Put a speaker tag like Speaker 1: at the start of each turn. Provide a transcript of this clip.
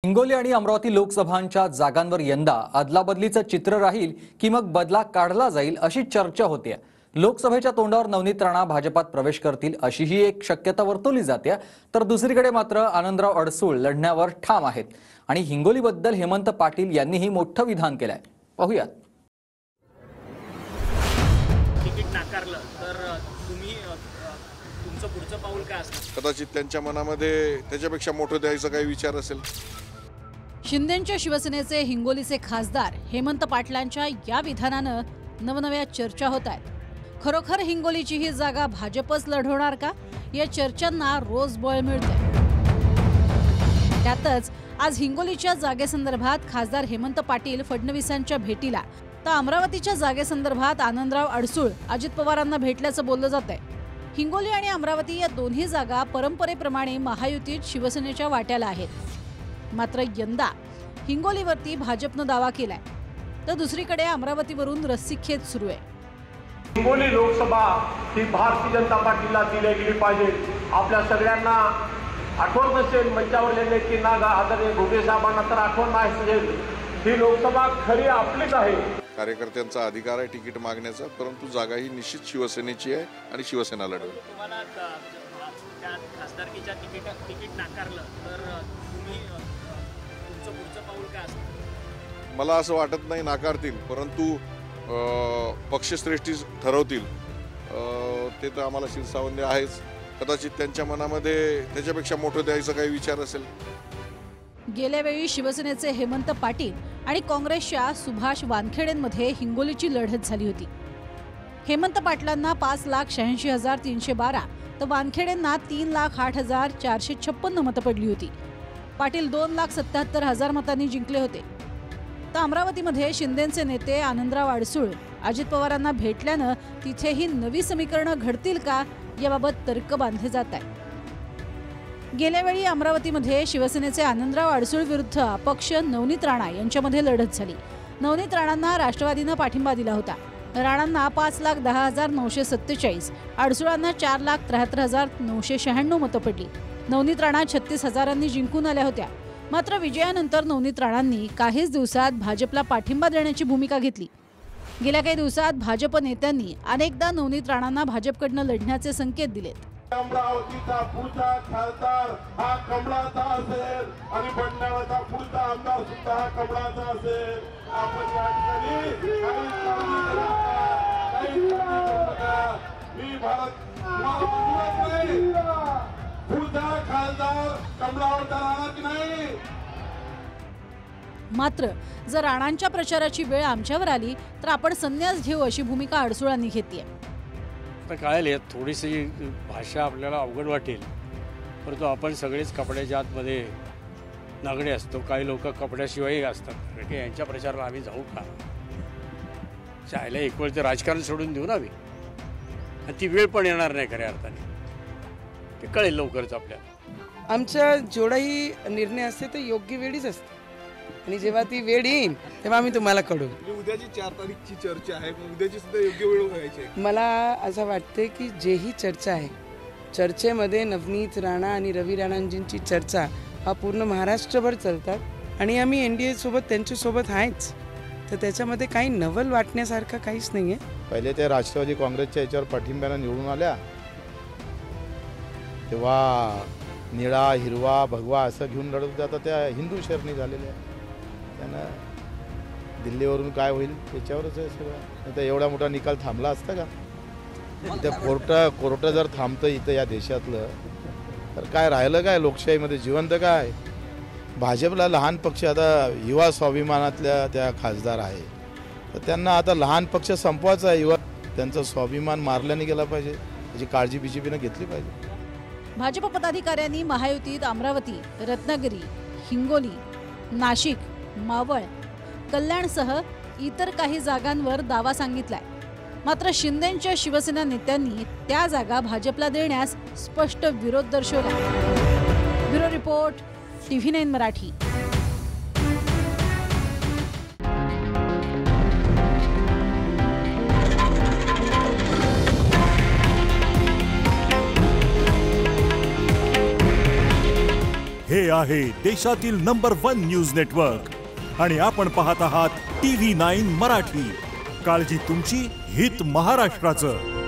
Speaker 1: हिंगोली आणि अमरावती लोकसभांच्या जागांवर यंदा अदलाबदलीचं चित्र राहील की मग बदला काढला जाईल अशी चर्चा होते। लोकसभेच्या तोंडावर नवनीत राणा भाजपात प्रवेश करतील अशीही एक शक्यता वर्तवली जाते, तर दुसरीकडे मात्र आनंदराव अडसूळ लढण्यावर ठाम आहेत आणि हिंगोलीबद्दल हेमंत पाटील यांनीही मोठं विधान केलंय। पाहूयात।
Speaker 2: तिकीट नाकारलं तर तुम्ही तुमचं पुढचं पाऊल काय असेल?
Speaker 3: कदाचित त्यांच्या मनामध्ये त्याच्यापेक्षा मोठं द्यायचा काही विचार असेल।
Speaker 4: शिंदेंच्या शिवसेनेचे हिंगोलीचे खासदार हेमंत पाटलांच्या या विधानानं नवनव्या चर्चा होत आहेत। खरोखर हिंगोलीची ही जागा भाजपच लढवणार का, या चर्चांना रोज बळ मिळते। त्यातच आज हिंगोलीच्या जागेसंदर्भात खासदार हेमंत पाटील फडणवीसांच्या भेटीला, तर अमरावतीच्या जागेसंदर्भात आनंदराव अडसूळ अजित पवारांना भेटल्याचं बोललं जातंय। हिंगोली आणि अमरावती या दोन्ही जागा परंपरेप्रमाणे महायुतीत शिवसेनेच्या वाट्याला आहेत। मात्र यंदा हिंगोलीवरती भाजपनं दावा केलाय, तर दुसरीकडे अमरावतीवरून रस्सीखेच सुरू आहे।
Speaker 5: हिंगोली लोकसभा ही भारतीय जनता पार्टीला दिली गेली पाहिजे। आपल्या सगळ्यांना आठवण नसेल, मंचावर की नागा आदरणीय घोगे साहेबांना तर आठवण नसेल, ही लोकसभा खरी आपलीच आहे।
Speaker 3: कार्यकर्त्यांचा अधिकार आहे तिकीट मागण्याचा, परंतु जागा ही निश्चित शिवसेनेची आहे आणि शिवसेना लढवेल।
Speaker 2: तुम्हाला त्या खासदारकीच्या तिकीट नाकारलं तर तुम्ही तुमचं पुढचं पाऊल काय असेल?
Speaker 3: मला असं वाटत नाही नाकारतील, परंतु पक्षश्रेष्ठी ठरवतील। ते तर आम्हाला शिरसावंदी आहेच। कदाचित त्यांच्या मनामध्ये त्याच्यापेक्षा मोठं द्यायचा काही विचार असेल।
Speaker 4: गेल्या वेळी शिवसेनेचे हेमंत पाटील आणि काँग्रेसच्या सुभाष वानखेडेंमध्ये हिंगोलीची लढत झाली होती। हेमंत पाटलांना 5,86,312 तर वानखेडेंना 3,08,456 मतं पडली होती। पाटील 2,77,000 मतांनी जिंकले होते। तर अमरावतीमध्ये शिंदेचे नेते आनंदराव अडसूळ अजित पवारांना भेटल्यानं तिथेही नवी समीकरणं घडतील का, याबाबत तर्क बांधले जात आहे। गेल्या वेळी अमरावतीमध्ये शिवसेनेचे आनंदराव अडसूळ विरुद्ध अपक्ष नवनीत राणा यांच्यामध्ये लढत झाली। नवनीत राणांना राष्ट्रवादीनं पाठिंबा दिला होता। राणांना 5,10,947, अडसूळांना 4,73,996 मतं पडली। नवनीत राणा 36,000 जिंकून आल्या होत्या। मात्र विजयानंतर नवनीत राणांनी काहीच दिवसात भाजपला पाठिंबा देण्याची भूमिका घेतली। गेल्या काही दिवसात भाजप नेत्यांनी अनेकदा नवनीत राणांना भाजपकडनं लढण्याचे संकेत दिलेत।
Speaker 6: अमरावतीचा पुढचा खासदार हा कमळाचा असेल आणि भंडाराचा पुढचा आमदार सुद्धा हा कमळाचा असेल। आपण या ठिकाणी पुढचा खासदार कमळावरचा राहणार की नाही।
Speaker 4: मात्र जर राणांच्या प्रचाराची वेळ आमच्यावर आली तर आपण संन्यास घेऊ अशी भूमिका अडसूळांनी घेतली आहे।
Speaker 7: तर कळेल, थोडीशी भाषा आपल्याला अवघड वाटेल, परंतु आपण सगळेच कपड्याच्या आतमध्ये नागडे असतो। काही लोक कपड्याशिवायही असतात की यांच्या प्रचाराला आम्ही जाऊ का? चायला एक वेळ ते राजकारण सोडून देऊ ना आम्ही, आणि ती वेळ पण येणार नाही खऱ्या अर्थाने। ते कळेल लवकरच आपल्याला।
Speaker 8: आमचा जेवढाही निर्णय असते ते योग्य वेळीच असते, आणि जेव्हा ती वेळ येईल तेव्हा आम्ही तुम्हाला कळू।
Speaker 6: उद्याची 4 तारीखची चर्चा आहे, उद्याची सुद्धा योग्य वेळ व्हायची आहे।
Speaker 8: मला असं वाटते की जेही चर्चा आहे, चर्चेमध्ये नवनीत राणा आणि रवी राणांजींची चर्चा हा पूर्ण महाराष्ट्रभर चालतात, आणि आम्ही NDA सोबत त्यांच्यासोबत आहेच। तर त्याच्यामध्ये काही नवल वाटण्यासारखं काहीच नाही आहे।
Speaker 9: पहिले ते राष्ट्रवादी काँग्रेसच्या याच्यावर पाठिंब्यानं निवडून आल्या, तेव्हा निळा हिरवा भगवा असं घेऊन लढत होत्या। आता त्या हिंदू शरणी झालेल्या, त्यानं दिल्लीवरून काय होईल त्याच्यावरच आहे सगळं। नाही तर एवढा मोठा निकाल थांबला असता का? इथं कोर्ट जर थांबतं इथं या देशातलं, तर काय राहिलं काय लोकशाहीमध्ये, जिवंत काय? भाजपला लहान पक्ष, आता युवा स्वाभिमानातल्या त्या खासदार आहे, तर त्यांना आता लहान पक्ष संपवायचा आहे। युवा त्यांचा स्वाभिमान मारला नाही गेला पाहिजे, त्याची काळजी BJPनं घेतली पाहिजे।
Speaker 4: भाजप पदाधिकाऱ्यांनी महायुतीत अमरावती, रत्नागिरी, हिंगोली, नाशिक, मावळ, कल्याणसह इतर काही जागांवर दावा सांगितलाय। मात्र शिंदेंच्या शिवसेना नेत्यांनी त्या जागा भाजपला देण्यास स्पष्ट विरोध दर्शवला। Bureau report, TV9 Marathi.
Speaker 10: हे आहे देशातील नंबर 1 न्यूज नेटवर्क आणि आपण पाहत आहात TV9 मराठी. काळजी तुमची, हित महाराष्ट्राचं.